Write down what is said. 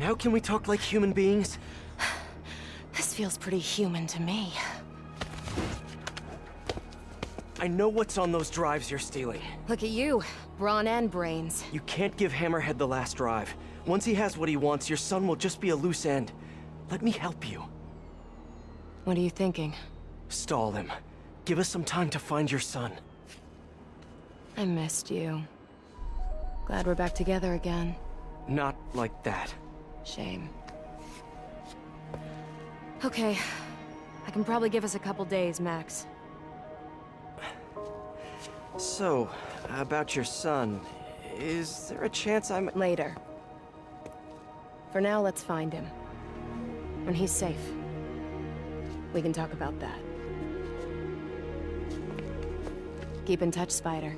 Now can we talk like human beings? This feels pretty human to me. I know what's on those drives you're stealing. Look at you, brawn and brains. You can't give Hammerhead the last drive. Once he has what he wants, your son will just be a loose end. Let me help you. What are you thinking? Stall him. Give us some time to find your son. I missed you. Glad we're back together again. Not like that. Shame. Okay. I can probably give us a couple days, max. So, about your son, is there a chance I'm... Later. For now, let's find him. When he's safe, we can talk about that. Keep in touch, Spider.